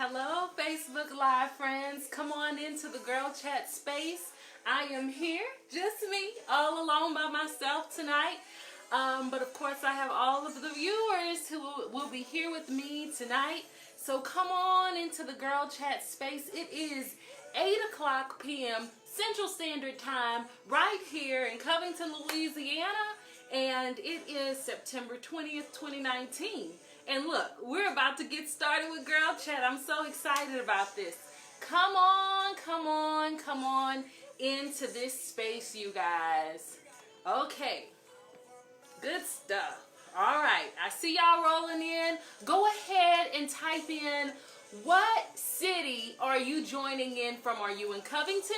Hello, Facebook Live friends. Come on into the Girl Chat space. I am here, just me, all alone by myself tonight. But of course, I have all of the viewers who will be here with me tonight. So come on into the Girl Chat space. It is 8 o'clock p.m. Central Standard Time right here in Covington, Louisiana. And it is September 20th, 2019. And look, we're about to get started with Girl Chat. I'm so excited about this. Come on, come on, come on into this space, you guys. Okay, good stuff. All right, I see y'all rolling in. Go ahead and type in, what city are you joining in from? Are you in Covington?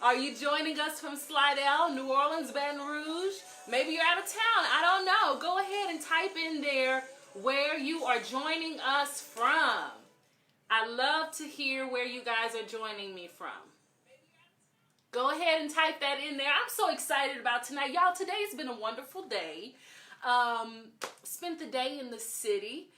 Are you joining us from Slidell, New Orleans, Baton Rouge? Maybe you're out of town. I don't know. Go ahead and type in there where you are joining us from. I love to hear where you guys are joining me from. Go ahead and type that in there. I'm so excited about tonight. Y'all, today's been a wonderful day. Spent the day in the city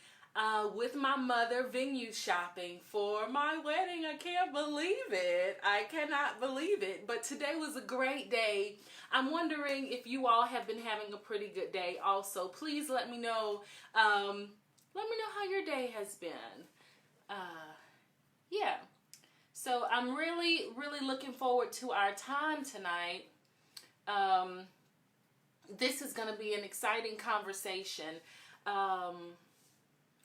with my mother venue shopping for my wedding. I can't believe it. I cannot believe it. But today was a great day. I'm wondering if you all have been having a pretty good day also. Please let me know. Let me know how your day has been. Yeah. So I'm really, really looking forward to our time tonight. This is going to be an exciting conversation.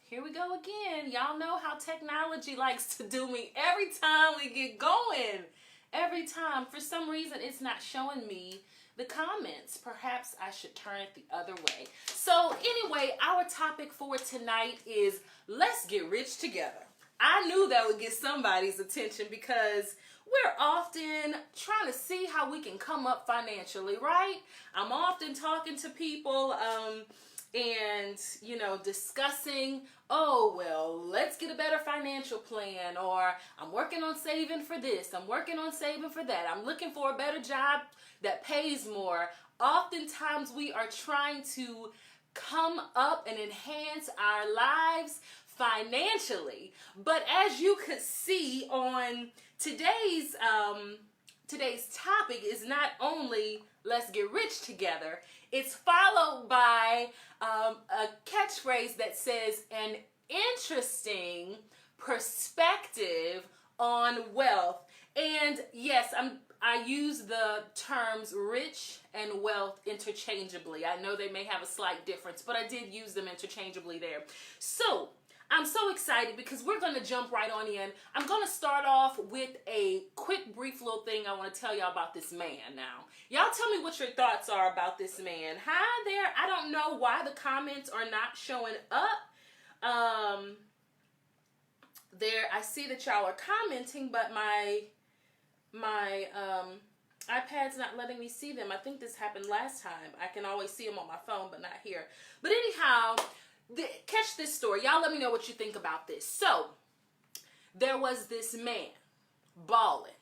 Here we go again. Y'all know how technology likes to do me every time we get going. Every time. For some reason, it's not showing me the comments. Perhaps I should turn it the other way. So anyway, our topic for tonight is let's get rich together. I knew that would get somebody's attention because we're often trying to see how we can come up financially, right? I'm often talking to people and, you know, discussing, oh, well, let's get a better financial plan, or I'm working on saving for this, I'm working on saving for that, I'm looking for a better job that pays more. Oftentimes we are trying to come up and enhance our lives financially. But as you could see on today's topic is not only let's get rich together, it's followed by a catchphrase that says an interesting perspective on wealth. And yes, I use the terms rich and wealth interchangeably. I know they may have a slight difference, but I did use them interchangeably there. So I'm so excited because we're going to jump right on in. I'm going to start off with a quick, brief little thing I want to tell y'all about this man now. Y'all tell me what your thoughts are about this man. Hi there. I don't know why the comments are not showing up. There, I see that y'all are commenting, but my iPad's not letting me see them. I think this happened last time. I can always see them on my phone, but not here. But anyhow, catch this story. Y'all let me know what you think about this. So, there was this man, balling.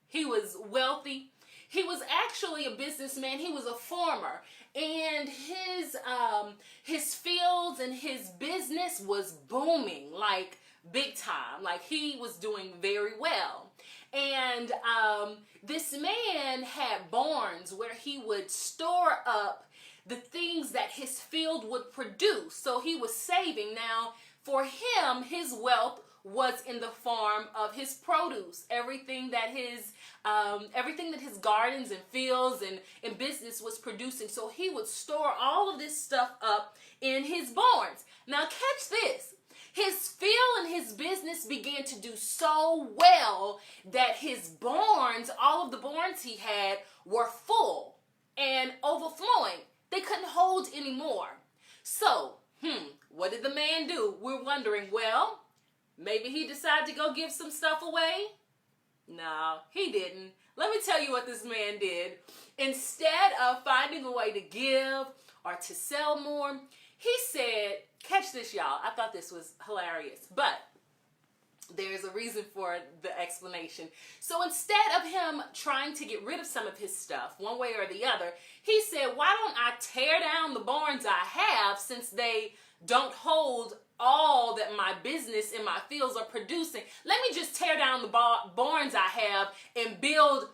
He was wealthy. He was actually a businessman. He was a farmer. And his fields and his business was booming, like big time. Like he was doing very well. And this man had barns where he would store up the things that his field would produce. So he was saving. Now, for him, his wealth was in the form of his produce. Everything that his gardens and fields and business was producing. So he would store all of this stuff up in his barns. Now, catch this. His field and his business began to do so well that his barns, all of the barns he had, were full and overflowing. They couldn't hold anymore. So, what did the man do? We're wondering, well, maybe he decided to go give some stuff away? No, he didn't. Let me tell you what this man did. Instead of finding a way to give or to sell more, he said, catch this, y'all. I thought this was hilarious, but there's a reason for the explanation. So instead of him trying to get rid of some of his stuff, one way or the other, he said, why don't I tear down the barns I have, since they don't hold all that my business and my fields are producing. Let me just tear down the barns I have and build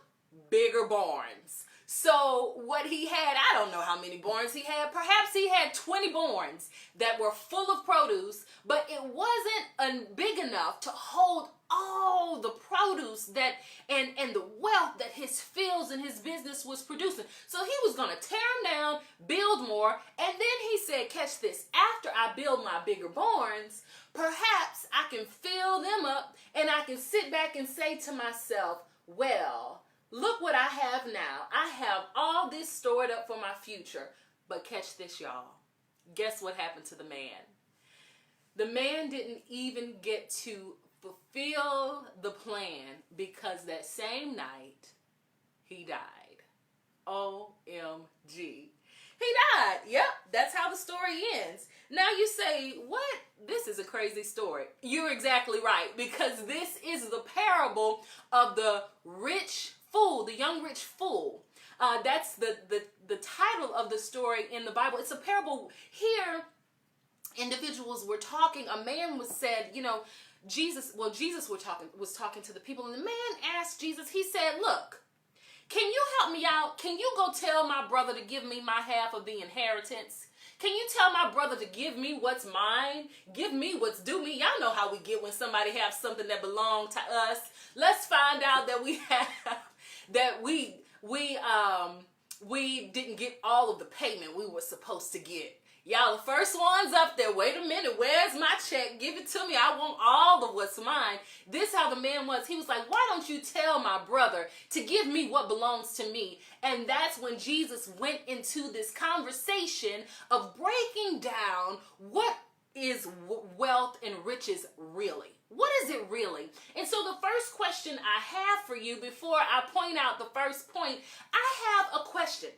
bigger barns. So what he had, I don't know how many barns he had. Perhaps he had 20 barns that were full of produce, but it wasn't big enough to hold all the produce that and the wealth that his fields and his business was producing. So he was going to tear them down, build more, and then he said, catch this, after I build my bigger barns, perhaps I can fill them up and I can sit back and say to myself, well, look what I have now. I have all this stored up for my future. But catch this, y'all. Guess what happened to the man? The man didn't even get to fulfill the plan because that same night he died. OMG. He died. Yep, that's how the story ends. Now you say, what? This is a crazy story. You're exactly right, because this is the parable of the rich fool, the young rich fool. That's the title of the story in the Bible. It's a parable. Here, individuals were talking. A man was said, Jesus was talking to the people, and the man asked Jesus, he said, look, can you help me out? Can you go tell my brother to give me my half of the inheritance? Can you tell my brother to give me what's mine? Give me what's due me. Y'all know how we get when somebody has something that belongs to us. Let's find out that we have, that we didn't get all of the payment we were supposed to get. Y'all, the first one's up there. Wait a minute. Where's my check? Give it to me. I want all of what's mine. This how the man was. He was like, why don't you tell my brother to give me what belongs to me? And that's when Jesus went into this conversation of breaking down what is wealth and riches really. What is it really? And so the first question I have for you before I point out the first point, I have a question.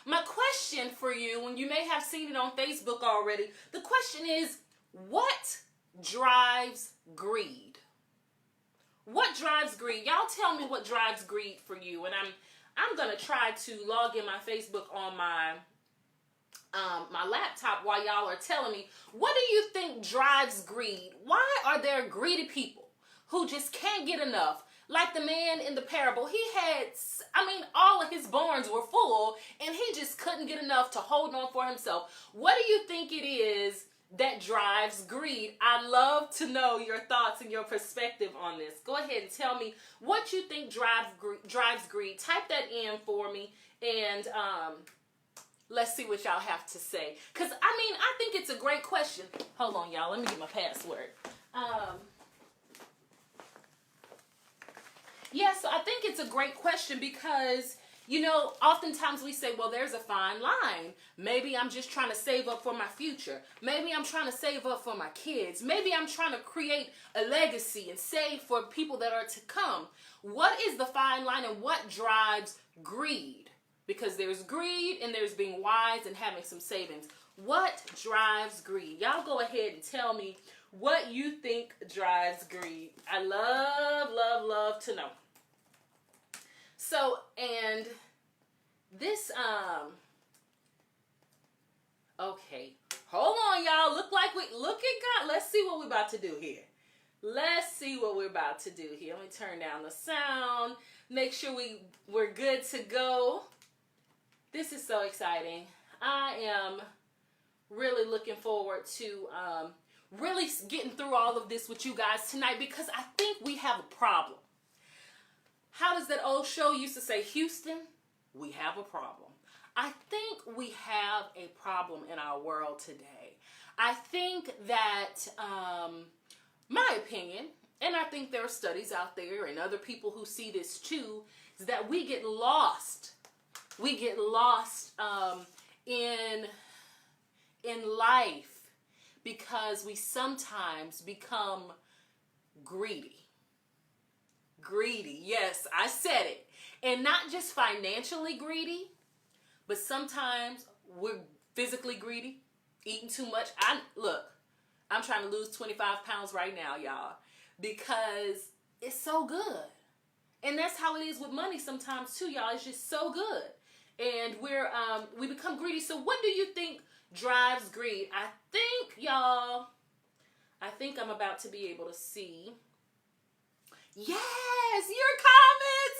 My question for you, and you may have seen it on Facebook already, the question is, what drives greed? What drives greed? Y'all tell me what drives greed for you. And I'm going to try to log in my Facebook on my laptop while y'all are telling me, what do you think drives greed? Why are there greedy people who just can't get enough? Like the man in the parable, he had, all of his barns were full and he just couldn't get enough to hold on for himself. What do you think it is that drives greed? I'd love to know your thoughts and your perspective on this. Go ahead and tell me what you think drives greed. Type that in for me, and let's see what y'all have to say. Because, I think it's a great question. Hold on, y'all. Let me get my password. So I think it's a great question because, oftentimes we say, well, there's a fine line. Maybe I'm just trying to save up for my future. Maybe I'm trying to save up for my kids. Maybe I'm trying to create a legacy and save for people that are to come. What is the fine line and what drives greed? Because there's greed and there's being wise and having some savings. What drives greed? Y'all go ahead and tell me what you think drives greed. I love to know. So, and this, okay, hold on, y'all. Look at God. Let's see what we're about to do here. Let me turn down the sound. Make sure we're good to go. This is so exciting. I am really looking forward to really getting through all of this with you guys tonight, because I think we have a problem. How does that old show used to say, Houston, we have a problem. I think we have a problem in our world today. I think that, my opinion, and I think there are studies out there and other people who see this too, is that we get lost. We get lost in life because we sometimes become greedy. Greedy, yes, I said it. And not just financially greedy, but sometimes we're physically greedy, eating too much. I'm trying to lose 25 pounds right now, y'all, because it's so good. And that's how it is with money sometimes too, y'all. It's just so good. And we become greedy. So what do you think drives greed? I think, y'all, I think I'm about to be able to see. Yes, your comments.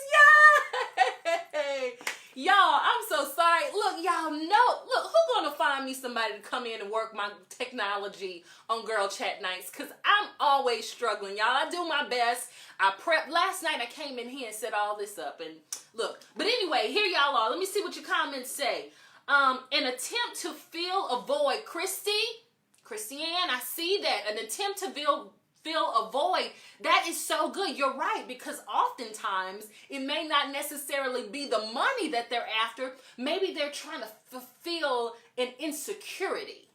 Yay! Y'all, I'm so sorry. Look, y'all know, look, who's gonna find me somebody to come in and work my technology on Girl Chat Nights? Because I'm always struggling, y'all. I do my best. I prep. Last night I came in here and set all this up. And look, but anyway, here y'all are. Let me see what your comments say. An attempt to fill a void. Christiane, I see that. An attempt to fill a void. That is so good. You're right, because oftentimes it may not necessarily be the money that they're after. Maybe they're trying to fulfill an insecurity.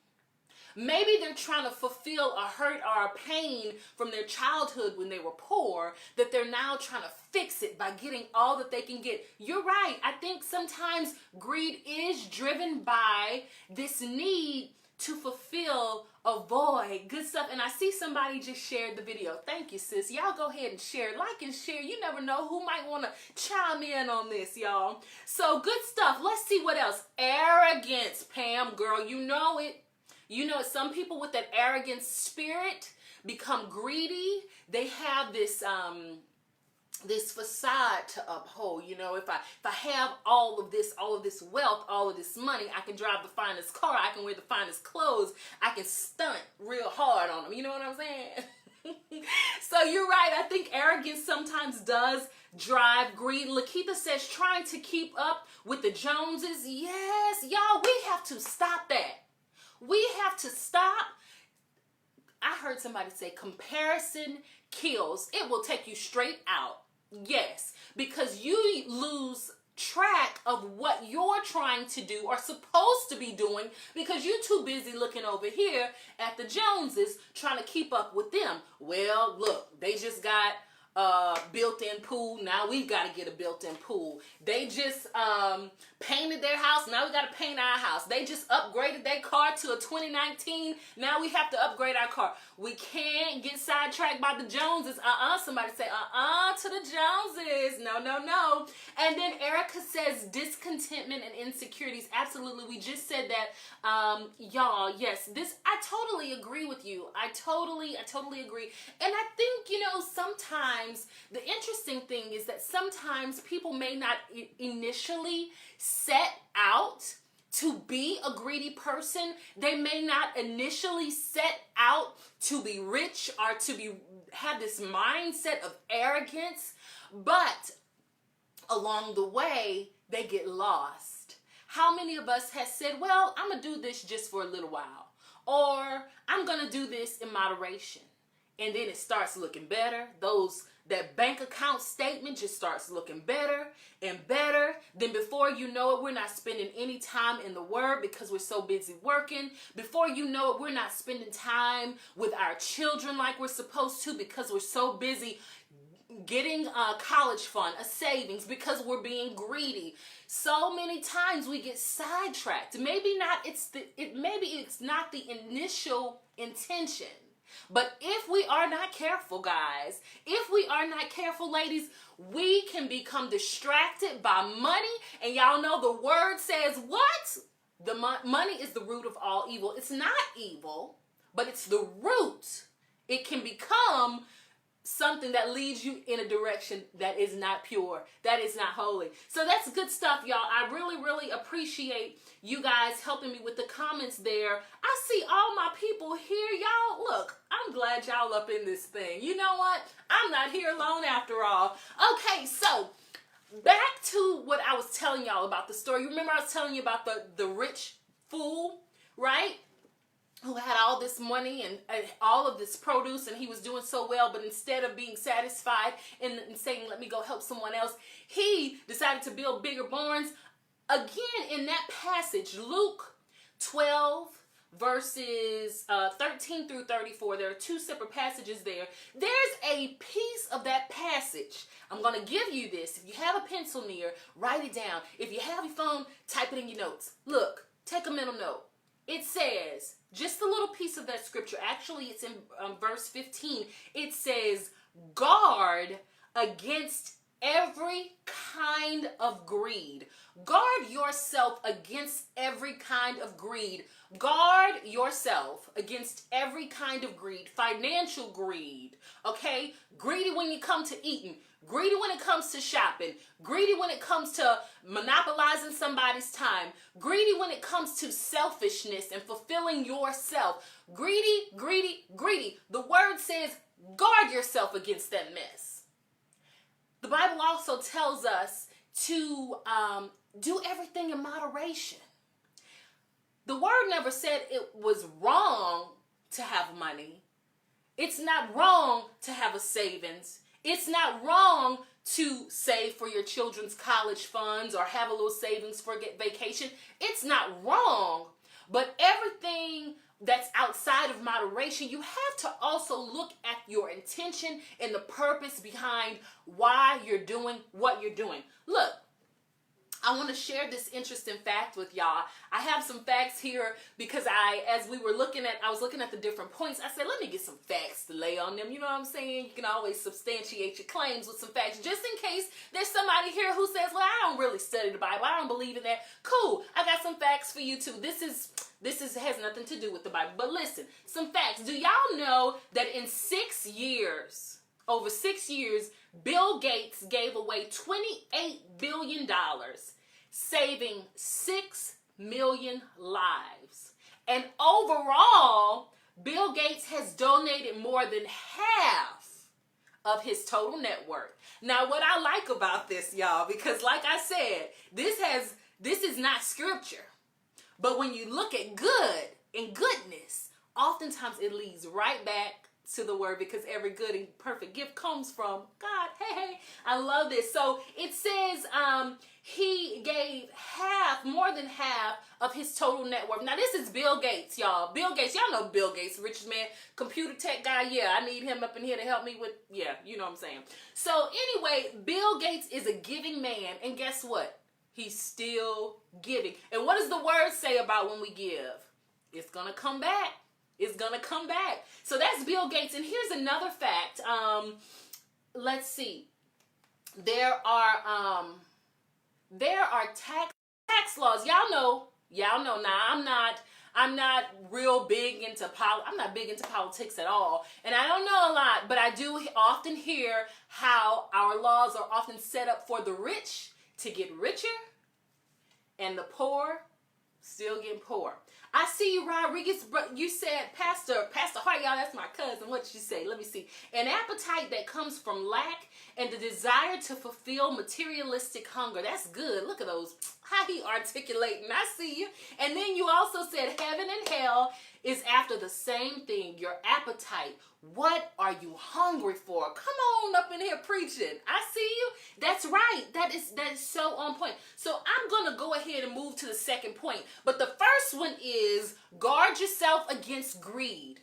Maybe they're trying to fulfill a hurt or a pain from their childhood when they were poor, that they're now trying to fix it by getting all that they can get. You're right. I think sometimes greed is driven by this need to fulfill a void. Good stuff. And I see somebody just shared the video. Thank you, sis. Y'all go ahead and share. Like and share. You never know who might want to chime in on this, y'all. So good stuff. Let's see what else. Arrogance, Pam, girl. You know it. You know it. Some people with that arrogant spirit become greedy. They have this this facade to uphold. You know, if I have all of this wealth, all of this money, I can drive the finest car, I can wear the finest clothes, I can stunt real hard on them. You know what I'm saying? So you're right. I think arrogance sometimes does drive greed. Lakeitha says trying to keep up with the Joneses. Yes, y'all, we have to stop that. We have to stop. I heard somebody say comparison kills. It will take you straight out. Yes, because you lose track of what you're trying to do or supposed to be doing because you're too busy looking over here at the Joneses trying to keep up with them. Well, look, they just got a built-in pool. Now we've got to get a built-in pool. They just painted their house. Now we got to paint our house. They just upgraded their car to a 2019. Now we have to upgrade our car. We can't get sidetracked by the Joneses. Somebody say to the Joneses. No, no, no. And then Erica says discontentment and insecurities. Absolutely. We just said that. Y'all, yes, I totally agree with you. I totally agree. And I think, sometimes the interesting thing is that sometimes people may not initially set out to be a greedy person. They may not initially set out to be rich or to have this mindset of arrogance, but along the way, they get lost. How many of us has said, well, I'm going to do this just for a little while, or I'm going to do this in moderation. And then it starts looking better. That bank account statement just starts looking better and better. Then before you know it, we're not spending any time in the Word because we're so busy working. Before you know it, we're not spending time with our children like we're supposed to because we're so busy getting a college fund, a savings, because we're being greedy. So many times we get sidetracked. Maybe it's not the initial intention. But if we are not careful, guys, if we are not careful, ladies, we can become distracted by money. And y'all know the word says what? The money is the root of all evil. It's not evil, but it's the root. It can become something that leads you in a direction that is not pure, that is not holy. So that's good stuff, y'all. I really, really appreciate you guys helping me with the comments there. I see all my people here, y'all. Look, I'm glad y'all up in this thing. You know what? I'm not here alone after all. Okay, so back to what I was telling y'all about the story. You remember I was telling you about the rich fool, right? Who had all this money and all of this produce, and he was doing so well, but instead of being satisfied and saying, let me go help someone else, he decided to build bigger barns. Again, in that passage, Luke 12, verses 13 through 34, there are two separate passages there. There's a piece of that passage. I'm going to give you this. If you have a pencil near, write it down. If you have your phone, type it in your notes. Look, take a mental note. It says, just a little piece of that scripture, actually it's in verse 15, it says, guard against every kind of greed. Guard yourself against every kind of greed. Guard yourself against every kind of greed. Financial greed, okay? Greedy when you come to eating. Greedy when it comes to shopping. Greedy when it comes to monopolizing somebody's time. Greedy when it comes to selfishness and fulfilling yourself. Greedy, greedy, greedy. The word says guard yourself against that mess. The Bible also tells us to do everything in moderation. The word never said it was wrong to have money. It's not wrong to have a savings. It's not wrong to save for your children's college funds or have a little savings for vacation. It's not wrong. But everything that's outside of moderation, you have to also look at your intention and the purpose behind why you're doing what you're doing. Look, I want to share this interesting fact with y'all. I have some facts here because I was looking at the different points. I said, let me get some facts to lay on them. You know what I'm saying? You can always substantiate your claims with some facts just in case there's somebody here who says, well, I don't really study the Bible. I don't believe in that. Cool. I got some facts for you too. This has nothing to do with the Bible. But listen, some facts. Do y'all know that in over 6 years, Bill Gates gave away $28 billion, saving 6 million lives. And overall, Bill Gates has donated more than half of his total net worth. Now, what I like about this, y'all, because like I said, this is not scripture. But when you look at good and goodness, oftentimes it leads right back to the word, because every good and perfect gift comes from God. Hey, I love this. So it says he gave more than half of his total net worth. Now this is Bill Gates, y'all. Bill Gates, y'all know Bill Gates, richest man, computer tech guy. Yeah, I need him up in here to help me with, yeah, you know what I'm saying. So anyway, Bill Gates is a giving man, and guess what? He's still giving. And what does the word say about when we give? It's gonna come back. It's gonna come back. So that's Bill Gates. And here's another fact. Let's see. There are tax laws. Y'all know. Now I'm not real big into I'm not big into politics at all, and I don't know a lot, but I do often hear how our laws are often set up for the rich to get richer, and the poor still get poor. I see you, Rodriguez. You said, Pastor Hart, y'all, that's my cousin. What did you say? Let me see. An appetite that comes from lack and the desire to fulfill materialistic hunger. That's good. Look at those. How he articulating. I see you. And then you also said heaven and hell is after the same thing. Your appetite. What are you hungry for? Come on up in here preaching. I see you. That's right. That is so on point. So I'm going to go ahead and move to the second point. But the first one is guard yourself against greed.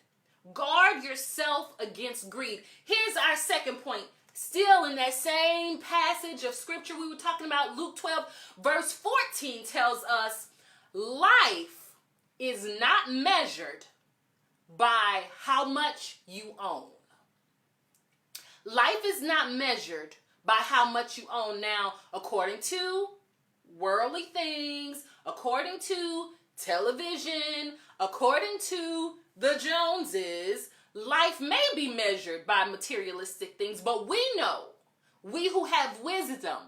Guard yourself against greed. Here's our second point. Still in that same passage of scripture we were talking about, Luke 12, verse 14 tells us, life is not measured by how much you own. Life is not measured by how much you own. Now, according to worldly things, according to television, according to the Joneses, life may be measured by materialistic things, but we know, we who have wisdom,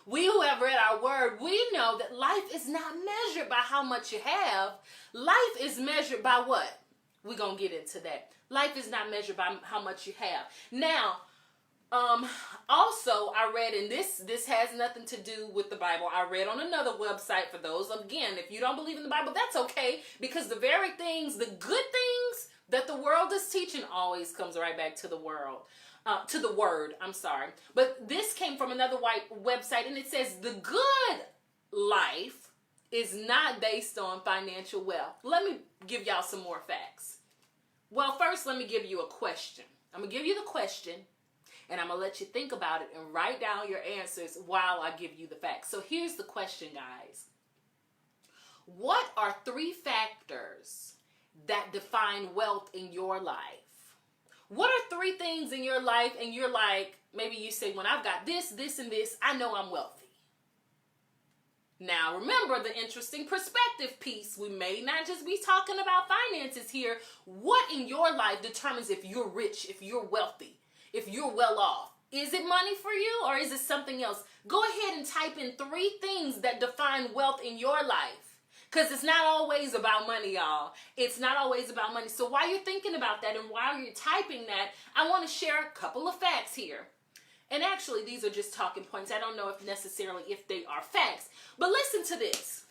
we who have read our word, we know that life is not measured by how much you have. Life is measured by what? We're going to get into that. Life is not measured by how much you have. Now, also I read, and this has nothing to do with the Bible. I read on another website for those. Again, if you don't believe in the Bible, that's okay, because the very things, the good things that the world is teaching always comes right back to the world. To the word, I'm sorry. But this came from another website, and it says the good life is not based on financial wealth. Let me give y'all some more facts. Well, first, let me give you a question. I'm going to give you the question, and I'm going to let you think about it and write down your answers while I give you the facts. So here's the question, guys. What are 3 factors that define wealth in your life? What are 3 things in your life and you're like, maybe you say, when I've got this, this, and this, I know I'm wealthy. Now, remember the interesting perspective piece. We may not just be talking about finances here. What in your life determines if you're rich, if you're wealthy, if you're well off? Is it money for you, or is it something else? Go ahead and type in 3 things that define wealth in your life. Because it's not always about money, y'all. It's not always about money. So while you're thinking about that and while you're typing that, I want to share a couple of facts here. And actually, these are just talking points. I don't know if necessarily if they are facts. But listen to this.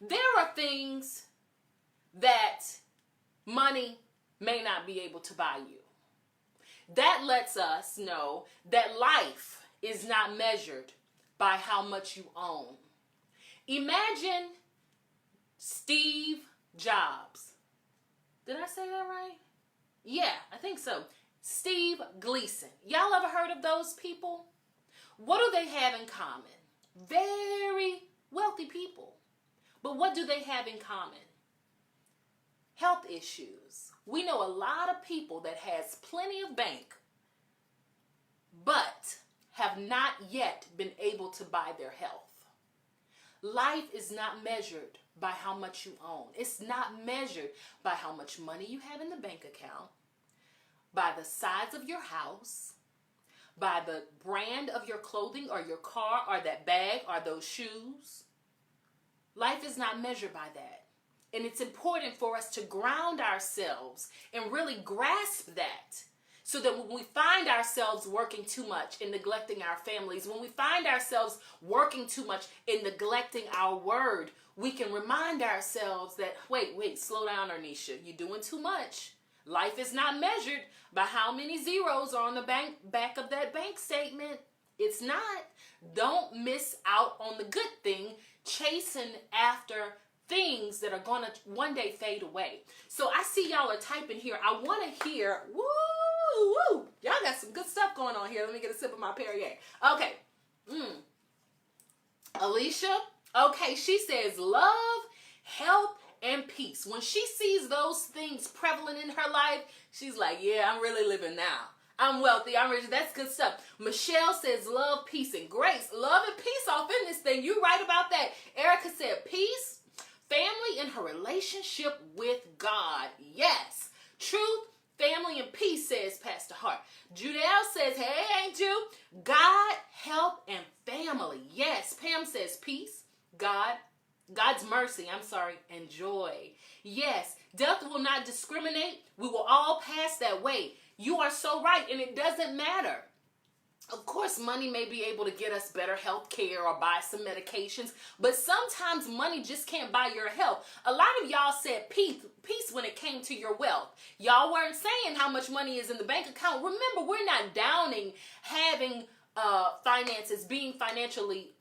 There are things that money may not be able to buy you. That lets us know that life is not measured by how much you own. Imagine Steve Jobs. Did I say that right? Yeah, I think so. Steve Gleason. Y'all ever heard of those people? What do they have in common? Very wealthy people. But what do they have in common? Health issues. We know a lot of people that has plenty of bank, but have not yet been able to buy their health. Life is not measured by how much you own. It's not measured by how much money you have in the bank account, by the size of your house, by the brand of your clothing or your car or that bag or those shoes. Life is not measured by that. And it's important for us to ground ourselves and really grasp that, so that when we find ourselves working too much and neglecting our families, when we find ourselves working too much and neglecting our word, we can remind ourselves that, wait, slow down, Arnisha, you're doing too much. Life is not measured by how many zeros are on the back of that bank statement. It's not. Don't miss out on the good thing, chasing after things that are going to one day fade away. So I see y'all are typing here. I want to hear, woo. Y'all got some good stuff going on here. Let me get a sip of my Perrier. Okay. Alicia, okay, she says love, health, and peace. When she sees those things prevalent in her life, she's like, yeah, I'm really living now. I'm wealthy, I'm rich. That's good stuff. Michelle says love, peace, and grace. Love and peace off in this thing. You right about that. Erica said peace, family, and her relationship with God. Yes. Truth, family, and peace, says Pastor Hart. Judelle says, hey, ain't you? God, health, and family. Yes. Pam says peace, God's mercy, and joy. Yes, death will not discriminate. We will all pass that way. You are so right, and it doesn't matter. Of course, money may be able to get us better health care or buy some medications, but sometimes money just can't buy your health. A lot of y'all said peace when it came to your wealth. Y'all weren't saying how much money is in the bank account. Remember, we're not downing having finances, being financially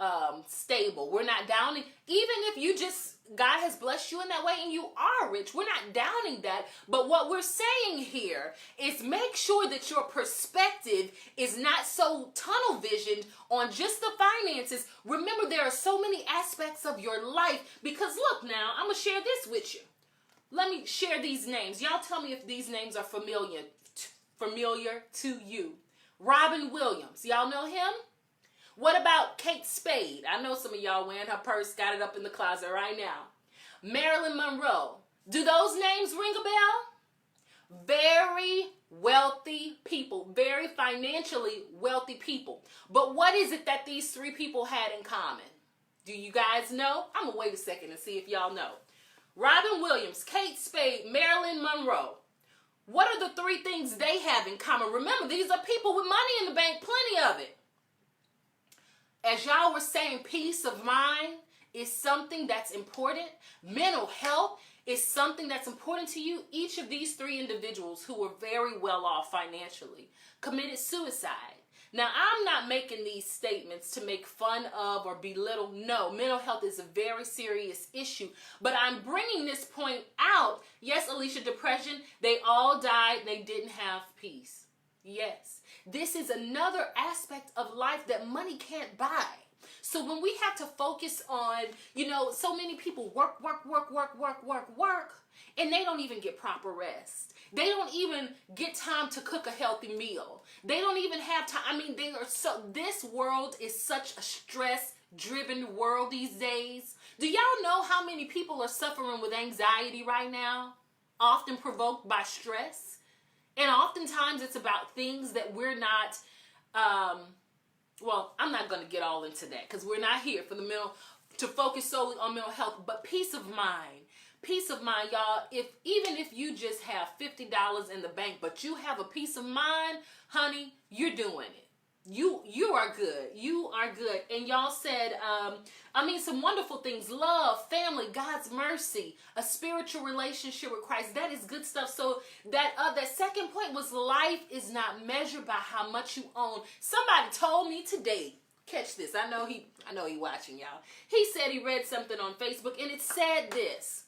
stable. We're not downing, even if you just, God has blessed you in that way and you are rich. We're not downing that. But what we're saying here is make sure that your perspective is not so tunnel visioned on just the finances. Remember, there are so many aspects of your life, because look now, I'm going to share this with you. Let me share these names. Y'all tell me if these names are familiar to you. Robin Williams. Y'all know him? What about Kate Spade? I know some of y'all wearing her purse, got it up in the closet right now. Marilyn Monroe. Do those names ring a bell? Very wealthy people. Very financially wealthy people. But what is it that these 3 people had in common? Do you guys know? I'm going to wait a second and see if y'all know. Robin Williams, Kate Spade, Marilyn Monroe. What are the 3 things they have in common? Remember, these are people with money in the bank, plenty of it. As y'all were saying, peace of mind is something that's important. Mental health is something that's important to you. Each of these 3 individuals who were very well off financially committed suicide. Now, I'm not making these statements to make fun of or belittle. No, mental health is a very serious issue. But I'm bringing this point out. Yes, Alicia, depression, they all died. They didn't have peace. Yes. This is another aspect of life that money can't buy. So when we have to focus on, so many people work, and they don't even get proper rest. They don't even get time to cook a healthy meal. They don't even have time. I mean, this world is such a stress-driven world these days. Do y'all know how many people are suffering with anxiety right now? Often provoked by stress. And oftentimes it's about things that we're not, I'm not going to get all into that because we're not here for to focus solely on mental health, but peace of mind. Peace of mind, y'all. Even if you just have $50 in the bank, but you have a peace of mind, honey, you're doing it. You are good. You are good. And y'all said, some wonderful things. Love, family, God's mercy, a spiritual relationship with Christ. That is good stuff. So that second point was life is not measured by how much you own. Somebody told me today, catch this. I know he watching, y'all. He said he read something on Facebook and it said this.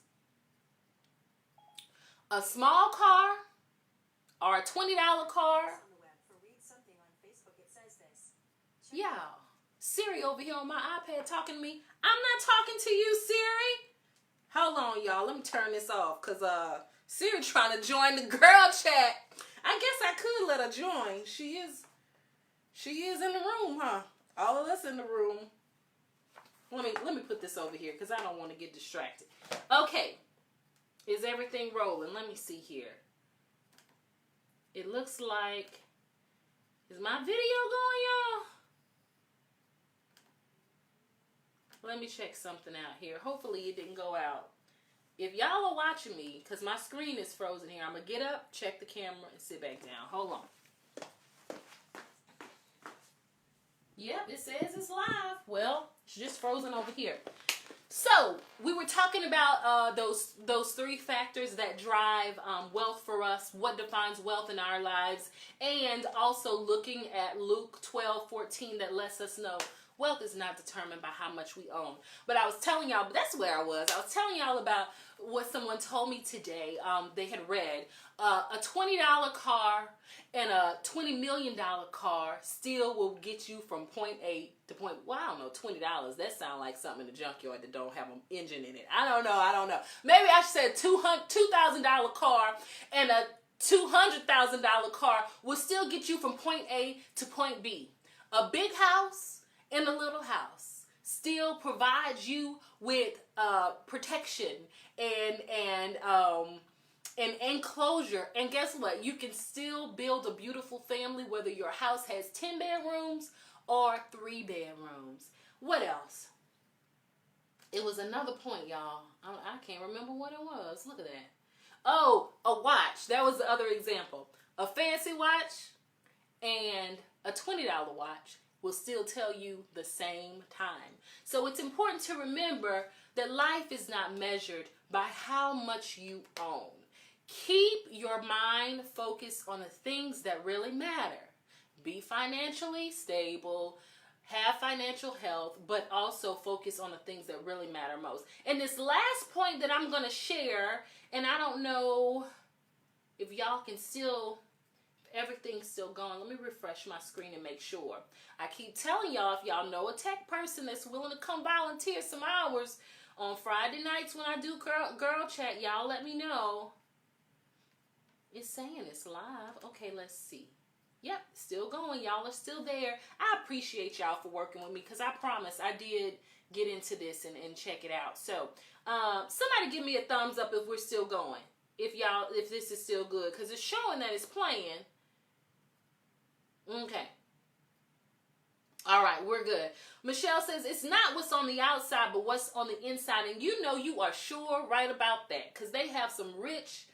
A small car or a $20 car. Yeah, Siri over here on my iPad talking to me. I'm not talking to you, Siri. Hold on, y'all. Let me turn this off because Siri trying to join the girl chat. I guess I could let her join. She is in the room, huh? All of us in the room. Let me put this over here because I don't want to get distracted. Okay, is everything rolling? Let me see here. It looks like, is my video going, y'all? Let me check something out here. Hopefully it didn't go out. If y'all are watching me, because my screen is frozen here, I'm going to get up, check the camera, and sit back down. Hold on. Yep, it says it's live. Well, it's just frozen over here. So, we were talking about those three factors that drive wealth for us, what defines wealth in our lives, and also looking at Luke 12:14 that lets us know wealth is not determined by how much we own. But I was telling y'all, that's where I was telling y'all about what someone told me today. They had read a $20 car and a $20 million car still will get you from point A to point, well, I don't know, $20. That sounds like something in the junkyard that don't have an engine in it. I don't know. Maybe I should say $2,000 car and a $200,000 car will still get you from point A to point B. A big house and a little house still provides you with protection and enclosure. And guess what? You can still build a beautiful family whether your house has 10 bedrooms or 3 bedrooms. What else? It was another point, y'all. I can't remember what it was. Look at that. Oh, a watch. That was the other example. A fancy watch and a $20 watch will still tell you the same time. So it's important to remember that life is not measured by how much you own. Keep your mind focused on the things that really matter. Be financially stable, have financial health, but also focus on the things that really matter most. And this last point that I'm going to share, and I don't know if y'all can still, everything's still going. Let me refresh my screen and make sure. I keep telling y'all, if y'all know a tech person that's willing to come volunteer some hours on Friday nights when I do girl chat, y'all let me know. It's saying it's live. Okay, let's see. Yep, still going. Y'all are still there. I appreciate y'all for working with me because I promise I did get into this and check it out. So, somebody give me a thumbs up if we're still going. If this is still good because it's showing that it's playing. Okay. All right, we're good. Michelle says, it's not what's on the outside, but what's on the inside. And you know you are sure right about that because they have some rich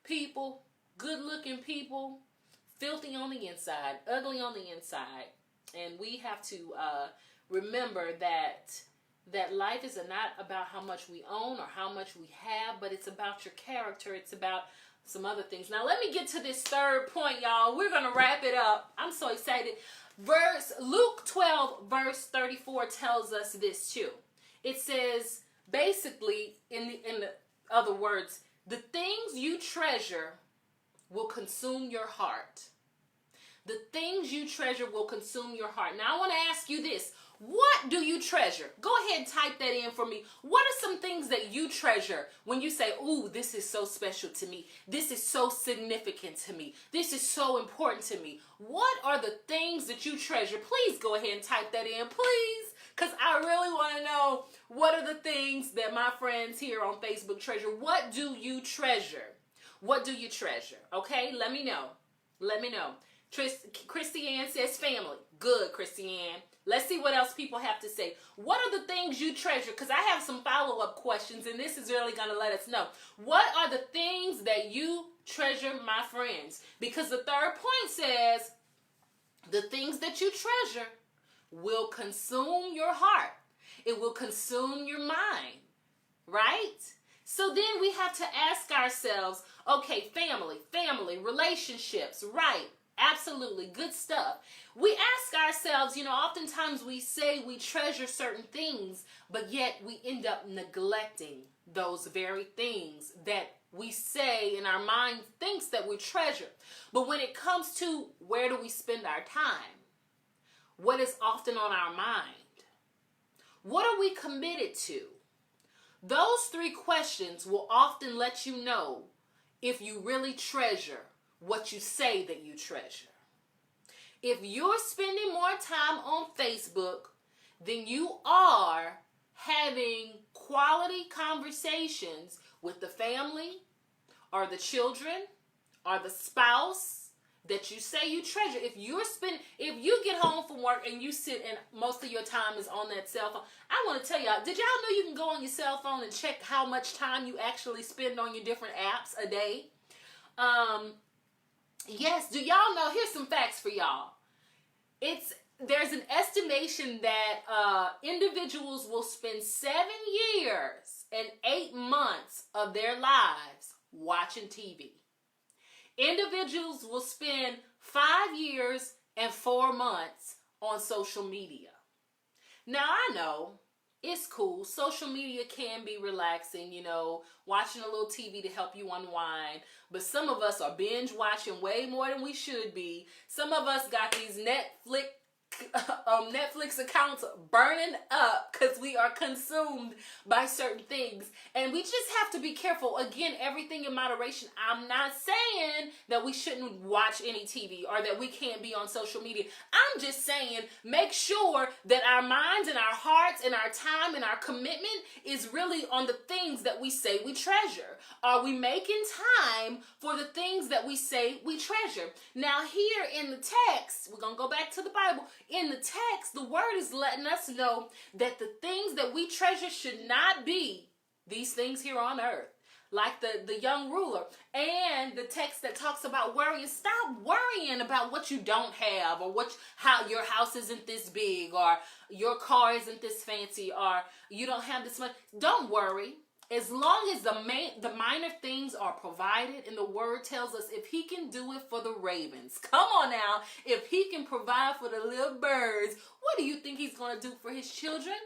people, good-looking people, filthy on the inside, ugly on the inside. And we have to remember that life is not about how much we own or how much we have, but it's about your character. It's about some other things. Now, let me get to this third point, y'all. We're going to wrap it up. I'm so excited. Luke 12, verse 34 tells us this too. It says, basically, in the other words, the things you treasure will consume your heart. The things you treasure will consume your heart. Now, I want to ask you this. What do you treasure? Go ahead and type that in for me. What are some things that you treasure when you say, ooh, this is so special to me. This is so significant to me. This is so important to me. What are the things that you treasure? Please go ahead and type that in, please. Because I really want to know, what are the things that my friends here on Facebook treasure? What do you treasure? What do you treasure? Okay, let me know. Let me know. Christiane says family. Good, Christiane. Let's see what else people have to say. What are the things you treasure? Because I have some follow-up questions, and this is really going to let us know. What are the things that you treasure, my friends? Because the third point says, the things that you treasure will consume your heart. It will consume your mind, right? So then we have to ask ourselves, okay, family, relationships, right? Absolutely, good stuff. We ask ourselves, oftentimes we say we treasure certain things, but yet we end up neglecting those very things that we say in our mind thinks that we treasure. But when it comes to where do we spend our time? What is often on our mind? What are we committed to? Those three questions will often let you know if you really treasure what you say that you treasure. If you're spending more time on Facebook than you are having quality conversations with the family or the children or the spouse that you say you treasure, if you get home from work and you sit and most of your time is on that cell phone, I want to tell y'all, did y'all know you can go on your cell phone and check how much time you actually spend on your different apps a day? Yes, do y'all know? Here's some facts for y'all. There's an estimation that individuals will spend 7 years and 8 months of their lives watching TV. Individuals will spend 5 years and 4 months on social media. Now, I know it's cool. Social media can be relaxing, watching a little TV to help you unwind. But some of us are binge watching way more than we should be. Some of us got these Netflix accounts burning up because we are consumed by certain things, and we just have to be careful. Again, everything in moderation. I'm not saying that we shouldn't watch any TV or that we can't be on social media. I'm just saying make sure that our minds and our hearts and our time and our commitment is really on the things that we say we treasure. Are we making time for the things that we say we treasure? Now, here in the text, we're going to go back to the Bible. In the text, the word is letting us know that the things that we treasure should not be these things here on earth, like the young ruler. And the text that talks about worrying, stop worrying about what you don't have, or how your house isn't this big, or your car isn't this fancy, or you don't have this much. Don't worry. As long as the minor things are provided, and the word tells us if he can do it for the ravens, come on now, if he can provide for the little birds, what do you think he's going to do for his children?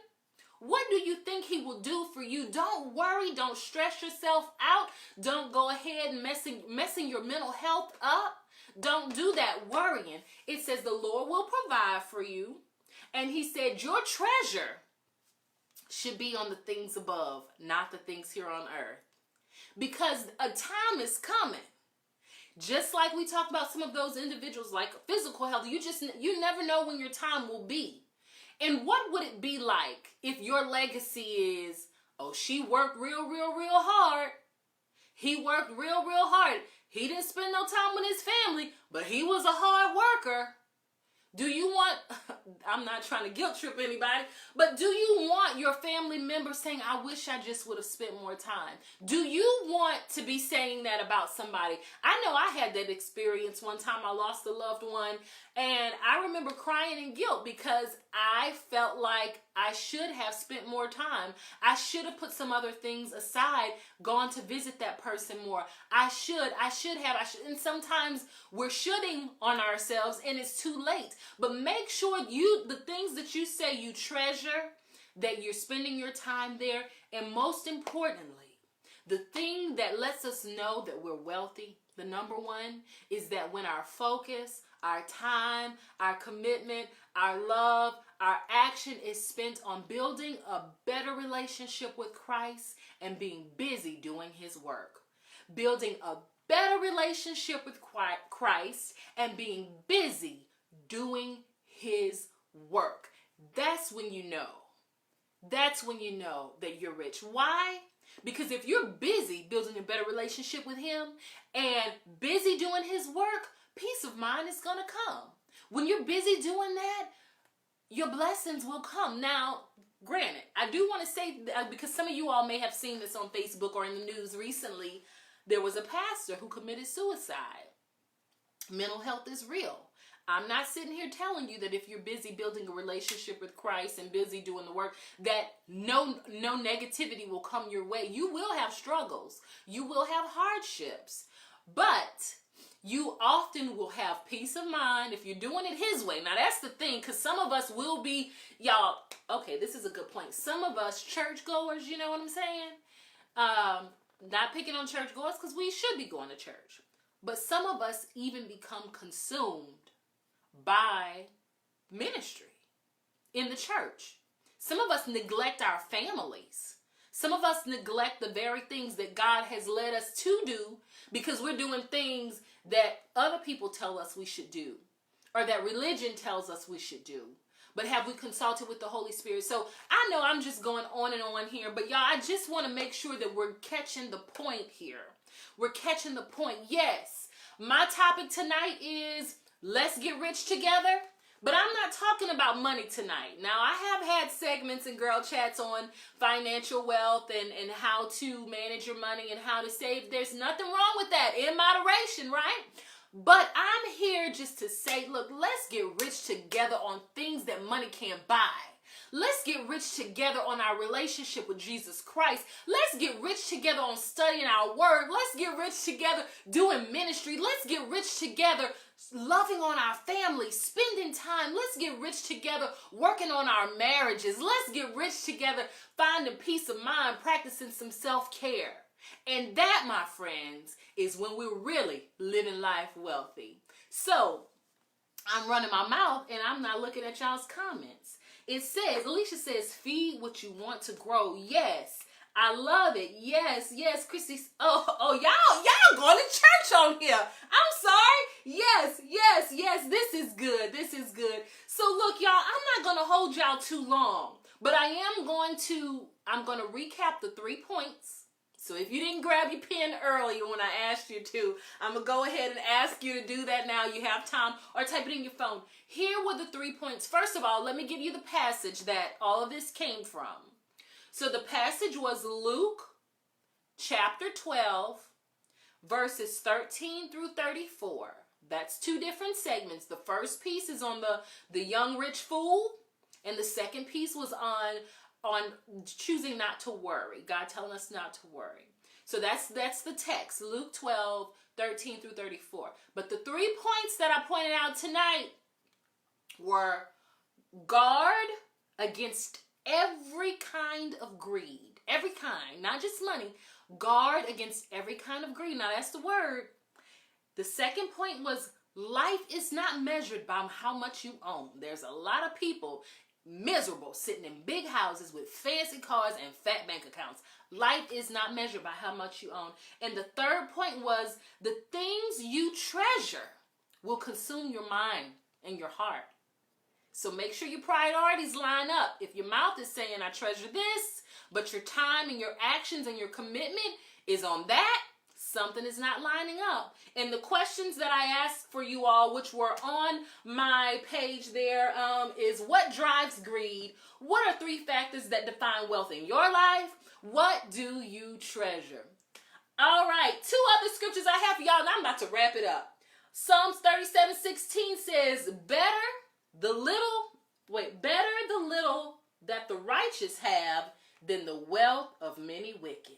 What do you think he will do for you? Don't worry. Don't stress yourself out. Don't go ahead and messing your mental health up. Don't do that worrying. It says the Lord will provide for you. And he said your treasure should be on the things above, not the things here on earth. Because a time is coming. Just like we talked about some of those individuals, like physical health, you never know when your time will be. And what would it be like if your legacy is, oh, she worked real hard. He worked real hard. He didn't spend no time with his family, but he was a hard worker. Do you want, I'm not trying to guilt trip anybody, but do you want your family members saying, I wish I just would have spent more time? Do you want to be saying that about somebody? I know I had that experience one time. I lost a loved one, and I remember crying in guilt because I felt like I should have spent more time. I should have put some other things aside, gone to visit that person more. I should have. And sometimes we're shoulding on ourselves and it's too late. But make sure the things that you say you treasure, that you're spending your time there. And most importantly, the thing that lets us know that we're wealthy, the number one, is that when our focus, our time, our commitment, our love, Our action is spent on building a better relationship with Christ and being busy doing his work. Building a better relationship with Christ and being busy doing his work. That's when you know. That's when you know that you're rich. Why? Because if you're busy building a better relationship with him and busy doing his work, peace of mind is going to come. When you're busy doing that, your blessings will come. Now, granted, I do want to say, because some of you all may have seen this on Facebook or in the news recently, there was a pastor who committed suicide. Mental health is real. I'm not sitting here telling you that if you're busy building a relationship with Christ and busy doing the work, that no negativity will come your way. You will have struggles. You will have hardships. But you often will have peace of mind if you're doing it his way. Now, that's the thing, because some of us will be, y'all, okay, this is a good point. Some of us churchgoers, you know what I'm saying? Not picking on churchgoers, because we should be going to church. But some of us even become consumed by ministry in the church. Some of us neglect our families. Some of us neglect the very things that God has led us to do because we're doing things that other people tell us we should do or that religion tells us we should do. But have we consulted with the Holy Spirit? So I know I'm just going on and on here, but y'all, I just want to make sure that we're catching the point here. We're catching the point. Yes, my topic tonight is let's get rich together. But I'm not talking about money tonight. Now, I have had segments and girl chats on financial wealth and how to manage your money and how to save. There's nothing wrong with that, in moderation, right? But I'm here just to say, look, let's get rich together on things that money can't buy. Let's get rich together on our relationship with Jesus Christ. Let's get rich together on studying our word. Let's get rich together doing ministry. Let's get rich together loving on our family, spending time. Let's get rich together working on our marriages. Let's get rich together finding peace of mind, practicing some self-care. And that, my friends, is when we're really living life wealthy. So, I'm running my mouth and I'm not looking at y'all's comments. It says, Alicia says, feed what you want to grow. Yes, I love it. Yes, Christy. Oh, y'all going to church on here. I'm sorry. Yes, this is good. So look, y'all, I'm not going to hold y'all too long, but I'm going to recap the 3 points. So if you didn't grab your pen earlier when I asked you to, I'm going to go ahead and ask you to do that now. You have time, or type it in your phone. Here were the 3 points. First of all, let me give you the passage that all of this came from. So the passage was Luke chapter 12, verses 13 through 34. That's 2 different segments. The first piece is on the young rich fool, and the second piece was on choosing not to worry. God telling us not to worry. So that's the text, Luke 12, 13 through 34. But the 3 points that I pointed out tonight were guard against every kind of greed. Every kind, not just money. Guard against every kind of greed. Now that's the word. The second point was life is not measured by how much you own. There's a lot of people miserable sitting in big houses with fancy cars and fat bank accounts. Life is not measured by how much you own. And the third point was the things you treasure will consume your mind and your heart. So make sure your priorities line up. If your mouth is saying I treasure this, but your time and your actions and your commitment is on that, something is not lining up. And the questions that I asked for you all, which were on my page there, is what drives greed? What are 3 factors that define wealth in your life? What do you treasure? All right, 2 other scriptures I have for y'all, and I'm about to wrap it up. Psalms 37:16 says, better the little that the righteous have than the wealth of many wicked.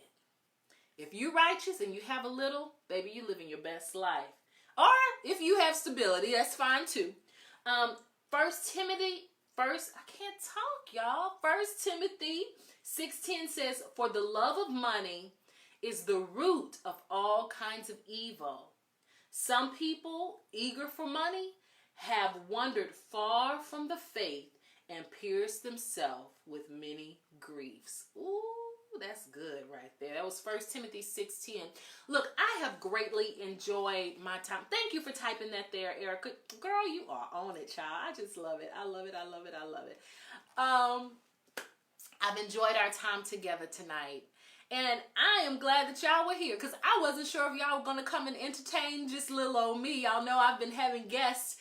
If you're righteous and you have a little, baby, you're living your best life. Or if you have stability, that's fine too. 1 Timothy 6:10 says, for the love of money is the root of all kinds of evil. Some people, eager for money, have wandered far from the faith and pierced himself with many griefs. Ooh, that's good right there. That was 1 Timothy 6:10. Look, I have greatly enjoyed my time. Thank you for typing that there, Erica. Girl, you are on it, child. I just love it. I love it. I love it. I love it. I've enjoyed our time together tonight. And I am glad that y'all were here, because I wasn't sure if y'all were going to come and entertain just little old me. Y'all know I've been having guests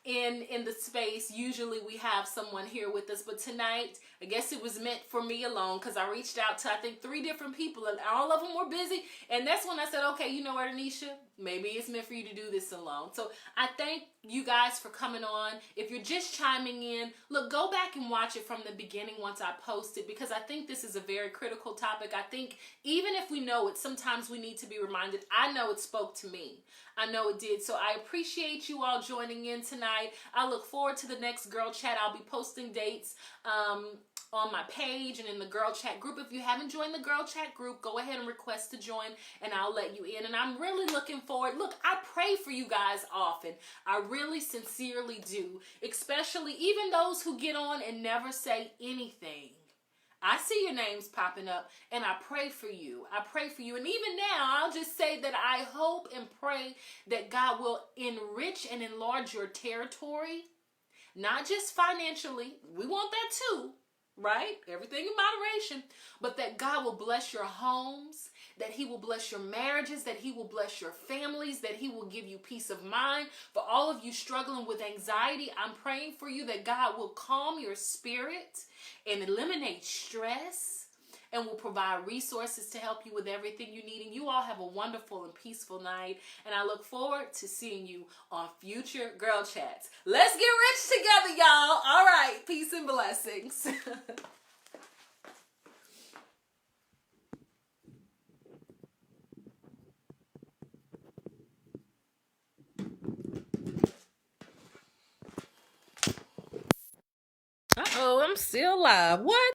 in the space. Usually we have someone here with us, but tonight I guess it was meant for me alone, because I reached out to I think 3 different people and all of them were busy. And that's when I said, okay, you know what, Anisha, maybe it's meant for you to do this alone. So I thank you guys for coming on. If you're just chiming in, look, go back and watch it from the beginning once I post it, because I think this is a very critical topic. I think even if we know it, sometimes we need to be reminded. I know it spoke to me. I know it did. So I appreciate you all joining in tonight. I look forward to the next Girl Chat. I'll be posting dates on my page and in the Girl Chat group. If you haven't joined the Girl Chat group, go ahead and request to join and I'll let you in. And I'm really looking forward. Look, I pray for you guys often. I really sincerely do. Especially even those who get on and never say anything. I see your names popping up and I pray for you. I pray for you. And even now, I'll just say that I hope and pray that God will enrich and enlarge your territory. Not just financially. We want that too. Right? Everything in moderation. But that God will bless your homes, that he will bless your marriages, that he will bless your families, that he will give you peace of mind. For all of you struggling with anxiety, I'm praying for you that God will calm your spirit and eliminate stress and will provide resources to help you with everything you need. And you all have a wonderful and peaceful night. And I look forward to seeing you on future Girl Chats. Let's get rich together, y'all. All right. Peace and blessings. Uh-oh, I'm still live. What?